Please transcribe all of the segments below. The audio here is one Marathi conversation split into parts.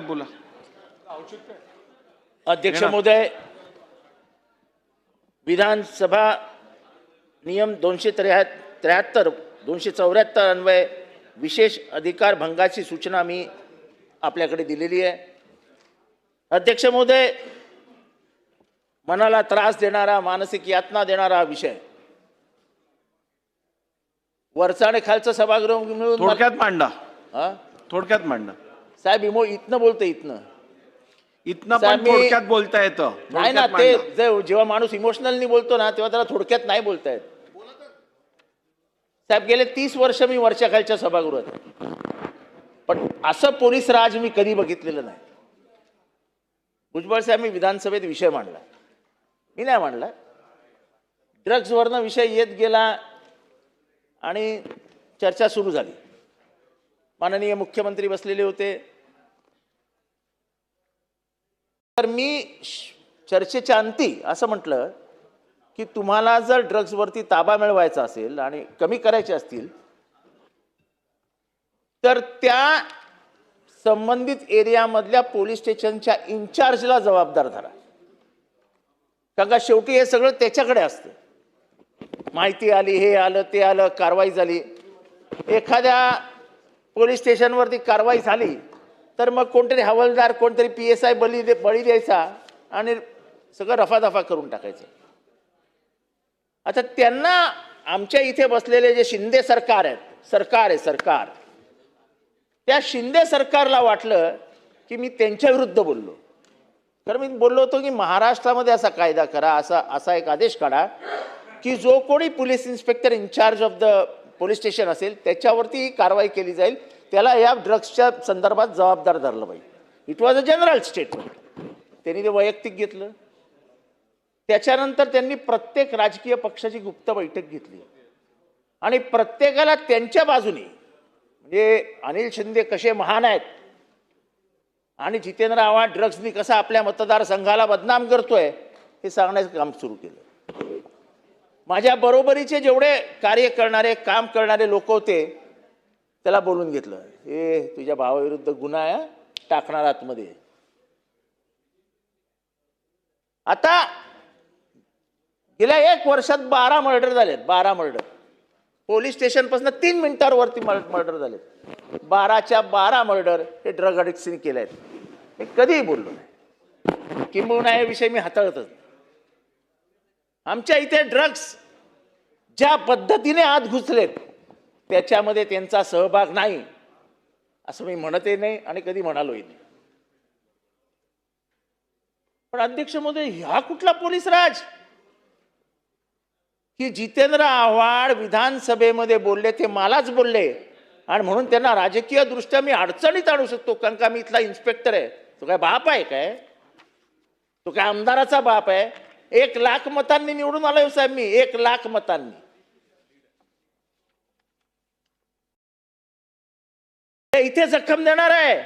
बोला. अध्यक्ष महोदय, विधानसभा नियम 273 274 अन्वये विशेष अधिकार भंगाची सूचना मी आपल्याकडे दिलेली आहे. अध्यक्ष महोदय, मनाला त्रास देणारा, मानसिक यातना देणारा हा विषय, वरचा आणि खालचं सभागृह मिळून थोडक्यात मांडा. हा थोडक्यात मांडा साहेब. इथनं बोलतो, इथनं इथनं पण थोडक्यात बोलता येतं. नाही ना, ते जेव्हा माणूस इमोशनलनी बोलतो ना तेव्हा त्याला थोडक्यात नाही बोलता येत. साहेब, गेले 30 वर्ष मी वरच्या खालच्या सभागृहात, पण असं पोलीस राज मी कधी बघितलेलं नाही. भुजबळ साहेब, मी विधानसभेत विषय मांडला, मी नाही मांडला. ड्रग्जवरनं विषय येत गेला आणि चर्चा सुरू झाली. माननीय मुख्यमंत्री बसलेले होते. तर मी चर्चेच्या अंती असं म्हटलं की तुम्हाला जर ड्रग्जवरती ताबा मिळवायचा असेल आणि कमी करायचे असतील तर त्या संबंधित एरियामधल्या पोलीस स्टेशनच्या इन्चार्जला जबाबदार धरा. कारण का शेवटी हे सगळं त्याच्याकडे असतं. माहिती आली, हे आलं, ते आलं, कारवाई झाली. एखाद्या पोलीस स्टेशनवरती कारवाई झाली तर मग कोणतरी हवालदार, कोणतरी PSI बळी द्यायचा आणि सगळं रफादफा करून टाकायचं. आता त्यांना आमच्या इथे बसलेले जे शिंदे सरकार आहे, सरकार, त्या शिंदे सरकारला वाटलं की मी त्यांच्या विरुद्ध बोललो. तर मी बोललो होतो की महाराष्ट्रामध्ये असा कायदा करा, असा एक आदेश काढा की जो कोणी police inspector incharge of the police station असेल त्याच्यावरती कारवाई केली जाईल, त्याला या ड्रग्सच्या संदर्भात जबाबदार धरलं पाहिजे. It was a general statement. त्यांनी ते वैयक्तिक घेतलं. त्याच्यानंतर त्यांनी प्रत्येक राजकीय पक्षाची गुप्त बैठक घेतली आणि प्रत्येकाला त्यांच्या बाजूने, म्हणजे अनिल शिंदे कसे महान आहेत आणि जितेंद्र आव्हाड ड्रग्सनी कसा आपल्या मतदारसंघाला बदनाम करतोय हे सांगण्याचं काम सुरू केलं. माझ्या बरोबरीचे जेवढे कार्य करणारे, काम करणारे लोक होते त्याला बोलून घेतलं. हे तुझ्या भावाविरुद्ध गुन्हा आहे, टाकणार आतमध्ये. आता गेल्या 1 वर्षात 12 मर्डर झालेत. 12 मर्डर पोलीस स्टेशनपासून 3 मिनिटांवर वरती मर्डर झालेत. 12च्या 12 मर्डर हे ड्रग अडिक्ट्सनी केले आहेत. मी कधीही बोललो नाही, किंबहुना हे विषय मी हाताळतच. आमच्या इथे ड्रग्स ज्या पद्धतीने आत घुसलेत त्याच्यामध्ये त्यांचा सहभाग नाही असं मी म्हणतही नाही आणि कधी म्हणालोही नाही. पण अध्यक्ष महोदय, हा कुठला पोलीस राज की जितेंद्र आव्हाड विधानसभेमध्ये बोलले ते मलाच बोलले आणि म्हणून त्यांना राजकीय दृष्ट्या मी अडचणीत आणू शकतो. कारण का मी इथला इन्स्पेक्टर आहे. तो काय बाप आहे काय? तो काय आमदाराचा बाप आहे? 1 लाख मतांनी निवडून आलोय साहेब मी, 1 लाख मतांनी. इथे जखम देणार आहे.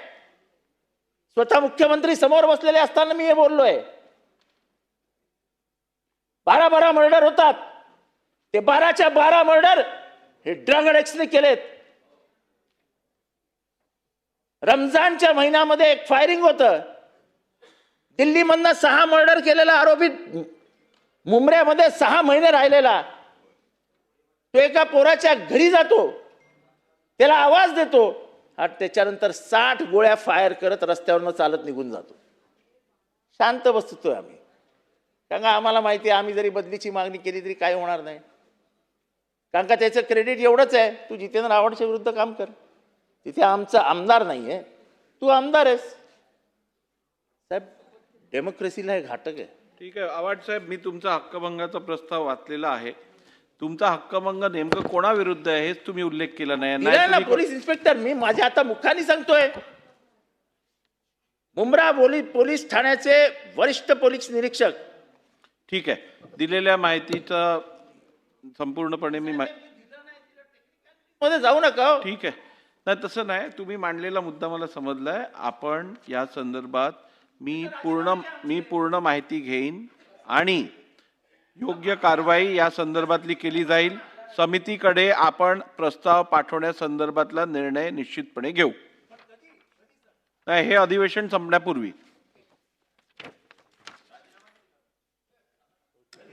स्वतः मुख्यमंत्री समोर बसलेले असताना मी हे बोललोय. 12 मर्डर होतात. ते 12च्या 12 मर्डर हे ड्रग अडिक्ट्सने केलेत. रमजानच्या महिन्यामध्ये एक फायरिंग होतं. दिल्लीमधनं 6 मर्डर केलेला आरोपी मुंबऱ्यामध्ये 6 महिने राहिलेला. तो एका पोराच्या घरी जातो, त्याला आवाज देतो आणि त्याच्यानंतर 60 गोळ्या फायर करत रस्त्यावरनं चालत निघून जातो. शांत बसतोय आम्ही. कारण आम्हाला माहिती आहे आम्ही जरी बदलीची मागणी केली तरी काय होणार नाही. कारण का त्याचं क्रेडिट एवढंच आहे, तू जितेंद्र आव्हाडच्या विरुद्ध काम कर. तिथे आमचा आमदार नाही आहे, तू आमदार आहेस. साहेब, डेमोक्रेसीला हे घातक आहे. ठीक आहे आव्हाड साहेब, मी तुमचा हक्कभंगाचा प्रस्ताव वाचलेला आहे. तुमचा हक्कभंग नेमकं कोणाविरुद्ध आहे हेच तुम्ही उल्लेख केला नाही. पोलीस इन्स्पेक्टर, मी माझ्या आता मुखाने सांगतोय. मुंब्रा पोलीस ठाण्याचे वरिष्ठ पोलीस निरीक्षक. ठीक आहे, दिलेल्या माहितीचा संपूर्णपणे मी मध्ये जाऊ नका. ठीक आहे, नाही तसं नाही, तुम्ही मांडलेला मुद्दा मला समजलाय. आपण या संदर्भात मी पूर्ण माहिती घेईन आणि योग्य कारवाई या संदर्भातली केली जाईल. समितीकडे आपण प्रस्ताव पाठवण्यासंदर्भातला निर्णय निश्चितपणे घेऊ. नाही, हे अधिवेशन संपण्यापूर्वी